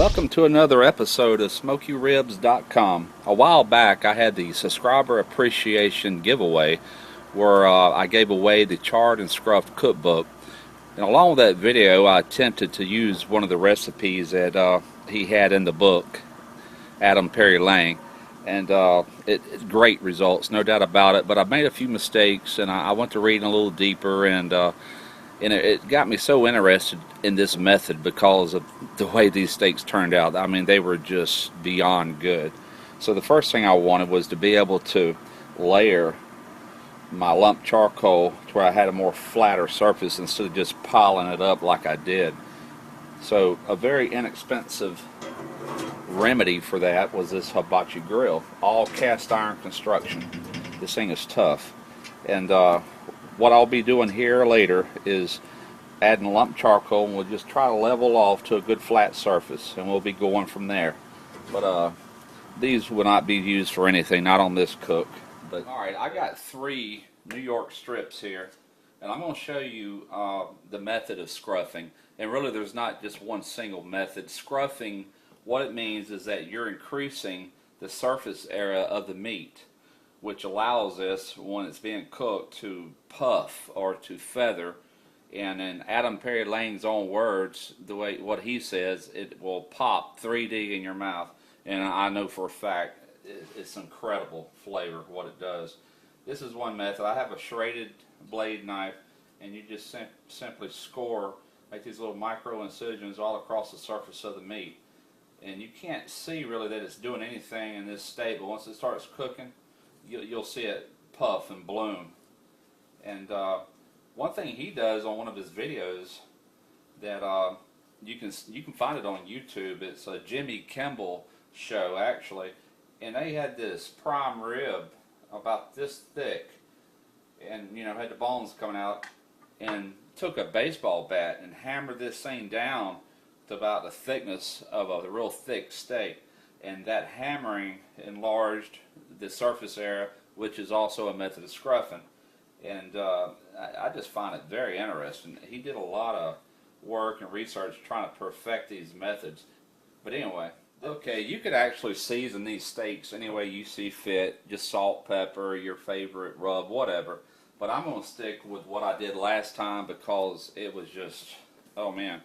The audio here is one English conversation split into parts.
Welcome to another episode of SmokyRibs.com. A while back I had the subscriber appreciation giveaway where I gave away the Charred and Scruffed cookbook. And along with that video I attempted to use one of the recipes that he had in the book, Adam Perry Lang. And it's great results, no doubt about it. But I made a few mistakes and I went to reading a little deeper and it got me so interested in this method because of the way these steaks turned out. I mean, they were just beyond good. So the first thing I wanted was to be able to layer my lump charcoal to where I had a more flatter surface instead of just piling it up like I did. So a very inexpensive remedy for that was this Hibachi grill, all cast iron construction. This thing is tough. And what I'll be doing here later is adding lump charcoal, and we'll just try to level off to a good flat surface, and we'll be going from there. But these will not be used for anything, not on this cook. But alright, I got 3 New York strips here, and I'm going to show you the method of scruffing. And really there's not just one single method. Scruffing, what it means is that you're increasing the surface area of the meat, which allows this, when it's being cooked, to puff or to feather. And in Adam Perry Lang's own words, the way what he says, it will pop 3D in your mouth. And I know for a fact it's incredible flavor what it does. This is one method. I have a serrated blade knife, and you just simply score, make these little micro incisions all across the surface of the meat. And you can't see really that it's doing anything in this state, but once it starts cooking, you'll see it puff and bloom. And one thing he does on one of his videos that you can find it on YouTube. It's a Jimmy Kimmel show actually, and they had this prime rib about this thick, and had the bones coming out, and took a baseball bat and hammered this thing down to about the thickness of a real thick steak. And that hammering enlarged the surface area, which is also a method of scruffing. And I just find it very interesting. He did a lot of work and research trying to perfect these methods. But anyway, okay, you could actually season these steaks any way you see fit. Just salt, pepper, your favorite rub, whatever. But I'm going to stick with what I did last time because it was just, oh man,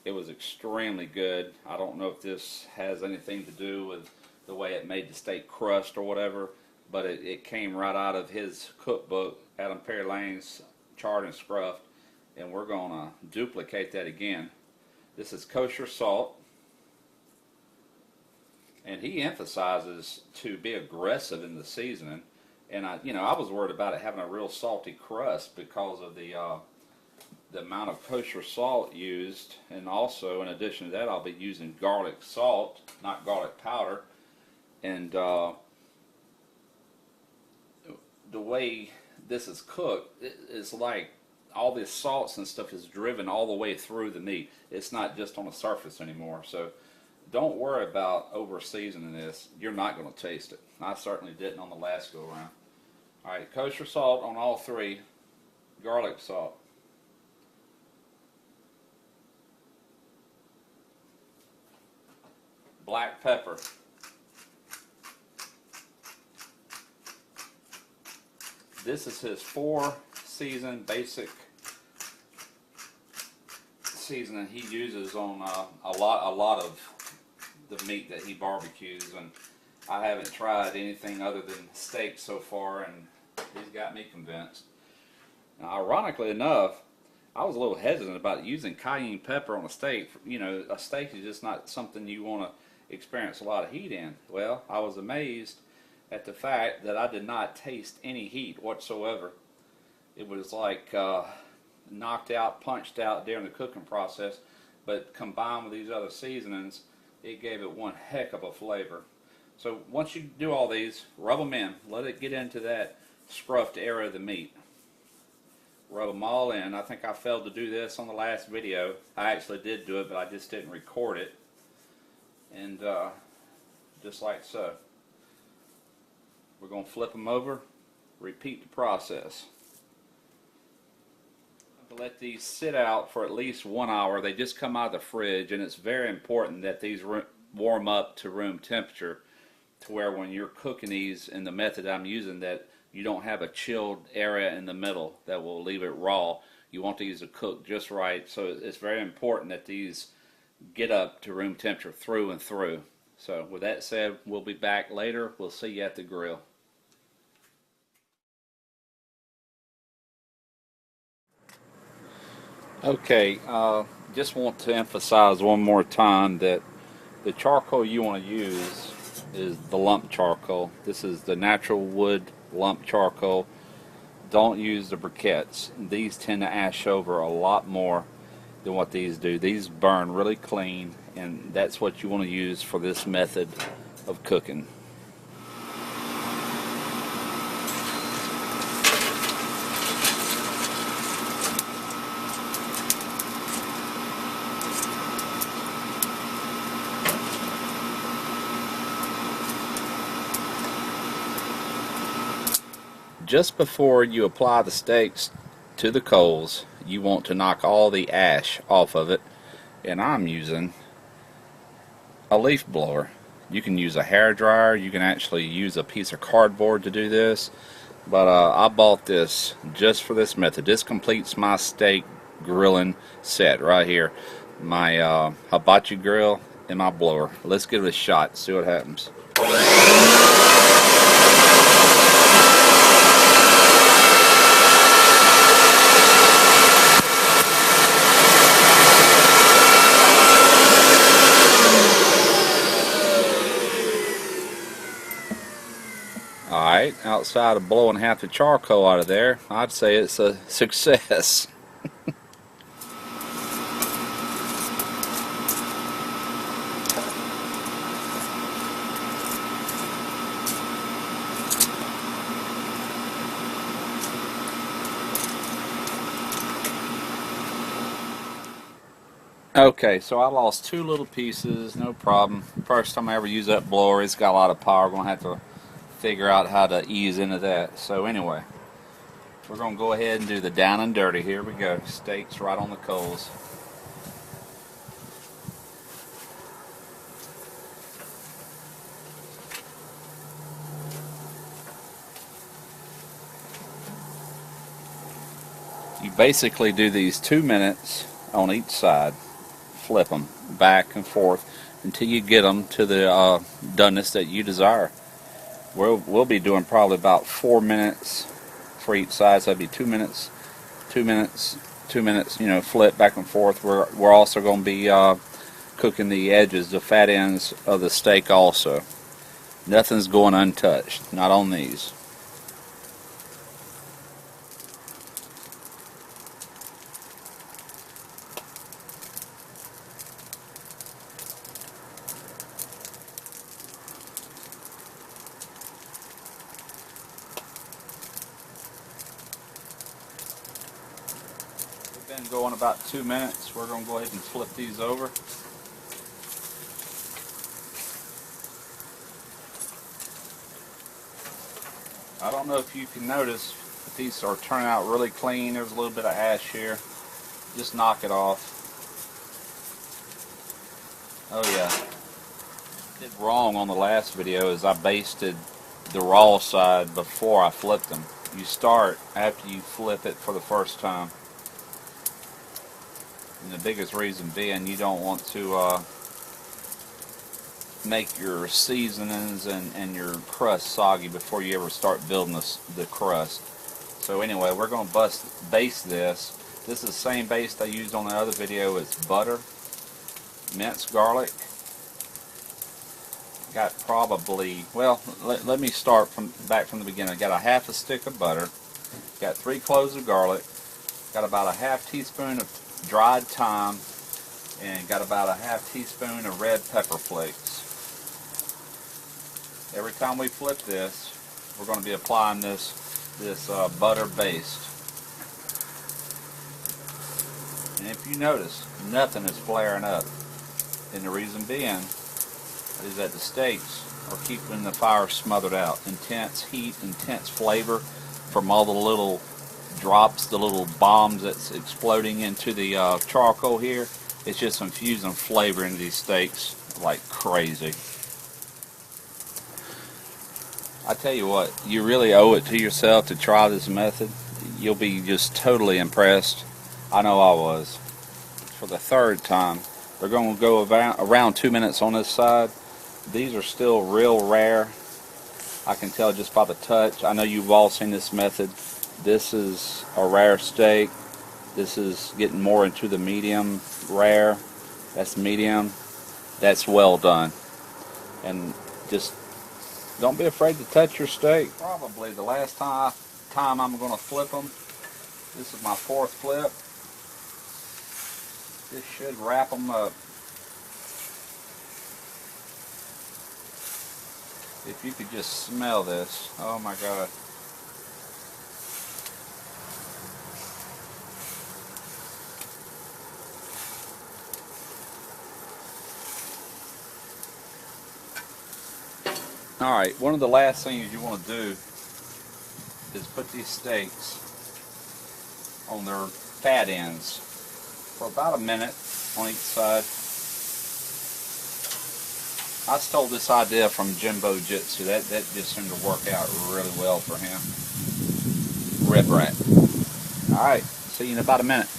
it was extremely good. I don't know if this has anything to do with the way it made the steak crust or whatever, but it came right out of his cookbook, Adam Perry Lang's Charred and Scruffed, and we're going to duplicate that again. This is kosher salt, and he emphasizes to be aggressive in the seasoning. And I was worried about it having a real salty crust because of the amount of kosher salt used. And also in addition to that, I'll be using garlic salt, not garlic powder. And the way this is cooked, it's like all this salts and stuff is driven all the way through the meat. It's not just on the surface anymore. So don't worry about over seasoning this. You're not going to taste it. I certainly didn't on the last go around. Alright, kosher salt on all 3, garlic salt, black pepper, this is his 4-season basic seasoning he uses on a lot of the meat that he barbecues, and I haven't tried anything other than steak so far, and he's got me convinced. Now, ironically enough, I was a little hesitant about using cayenne pepper on a steak. A steak is just not something you want to experience a lot of heat in. Well, I was amazed at the fact that I did not taste any heat whatsoever. It was like knocked out, punched out during the cooking process, but combined with these other seasonings, it gave it one heck of a flavor. So once you do all these, rub them in. Let it get into that scruffed area of the meat. Rub them all in. I think I failed to do this on the last video. I actually did do it, but I just didn't record it. And just like so. We're going to flip them over, repeat the process. Let these sit out for at least 1 hour. They just come out of the fridge, and it's very important that these warm up to room temperature, to where when you're cooking these in the method I'm using, that you don't have a chilled area in the middle that will leave it raw. You want these to cook just right, so it's very important that these get up to room temperature through and through. So with that said, we'll be back later. We'll see you at the grill. Okay, just want to emphasize one more time that the charcoal you want to use is the lump charcoal. This is the natural wood lump charcoal. Don't use the briquettes. These tend to ash over a lot more than what these do. These burn really clean, and that's what you want to use for this method of cooking. Just before you apply the steaks to the coals, you want to knock all the ash off of it, and I'm using a leaf blower. You can use a hair dryer, you can actually use a piece of cardboard to do this, but I bought this just for this method. This completes my steak grilling set right here. My hibachi grill and my blower. Let's give it a shot, see what happens. Alright, outside of blowing half the charcoal out of there, I'd say it's a success. Okay, so I lost 2 little pieces, no problem. First time I ever used that blower, it's got a lot of power. We're going to have to figure out how to ease into that. So anyway, we're going to go ahead and do the down and dirty. Here we go. Steaks right on the coals. You basically do these 2 minutes on each side. Flip them back and forth until you get them to the doneness that you desire. We'll be doing probably about 4 minutes for each side, so that'd be 2 minutes, 2 minutes, 2 minutes. You know, flip back and forth. We're also going to be cooking the edges, the fat ends of the steak also. Nothing's going untouched, not on these. Been going about 2 minutes. We're going to go ahead and flip these over. I don't know if you can notice, but these are turning out really clean. There's a little bit of ash here. Just knock it off. Oh yeah. What I did wrong on the last video is I basted the raw side before I flipped them. You start after you flip it for the first time. And the biggest reason being, you don't want to make your seasonings and your crust soggy before you ever start building the crust. So anyway, we're going to baste this. This is the same baste I used on the other video. It's butter, minced garlic. Got probably, well, let me start back from the beginning. I got a half a stick of butter. Got 3 cloves of garlic. Got about a half teaspoon of dried thyme, and got about a half teaspoon of red pepper flakes. Every time we flip this, we're going to be applying this butter baste. And if you notice, nothing is flaring up, and the reason being is that the steaks are keeping the fire smothered out. Intense heat, intense flavor from all the little drops, the little bombs that's exploding into the charcoal here. It's just infusing flavor into these steaks like crazy. I tell you what, you really owe it to yourself to try this method. You'll be just totally impressed. I know I was. For the third time. They're going to go around 2 minutes on this side. These are still real rare. I can tell just by the touch. I know you've all seen this method. This is a rare steak. This is getting more into the medium rare. That's medium. That's well done. And just don't be afraid to touch your steak. Probably the last time I'm going to flip them. This is my fourth flip. This should wrap them up. If you could just smell this. Oh my God. Alright, one of the last things you want to do is put these steaks on their fat ends for about a minute on each side. I stole this idea from Jimbo Jitsu. That just seemed to work out really well for him. Rib rack. Alright, see you in about a minute.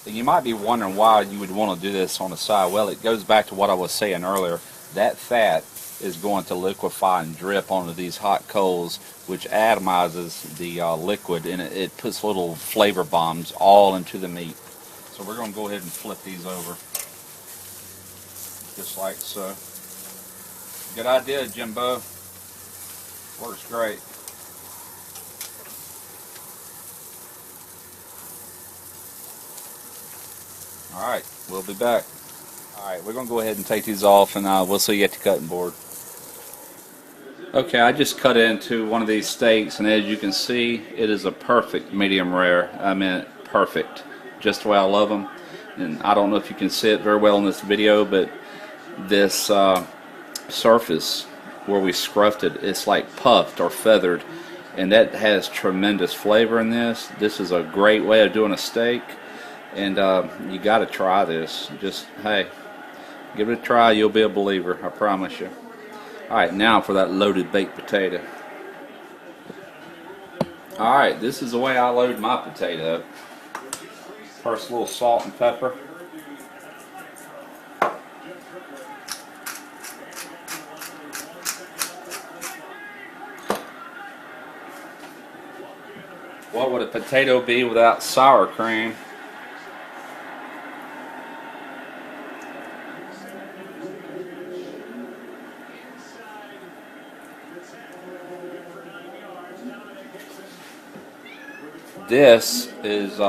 And you might be wondering why you would want to do this on the side. Well, it goes back to what I was saying earlier. That fat is going to liquefy and drip onto these hot coals, which atomizes the liquid, and it puts little flavor bombs all into the meat. So we're going to go ahead and flip these over. Just like so. Good idea, Jimbo. Works great. Alright, we'll be back. Alright, we're going to go ahead and take these off, and we'll see you at the cutting board. Okay, I just cut into one of these steaks, and as you can see, it is a perfect medium rare. I mean, perfect. Just the way I love them. And I don't know if you can see it very well in this video, but this surface where we scruffed it, it's like puffed or feathered, and that has tremendous flavor in this. This is a great way of doing a steak, and you got to try this. Just, hey, give it a try. You'll be a believer, I promise you. Alright, now for that loaded baked potato. Alright, this is the way I load my potato up. First, a little salt and pepper. What would a potato be without sour cream? This is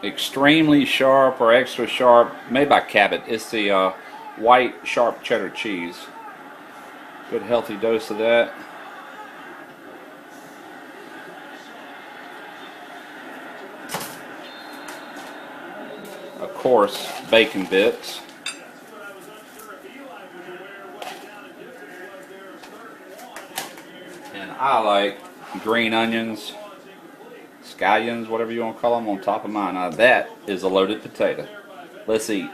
extremely sharp or extra sharp, made by Cabot. It's the white sharp cheddar cheese. Good healthy dose of that. Of course, bacon bits. And I like green onions, scallions, whatever you want to call them, on top of mine. Now that is a loaded potato. Let's eat.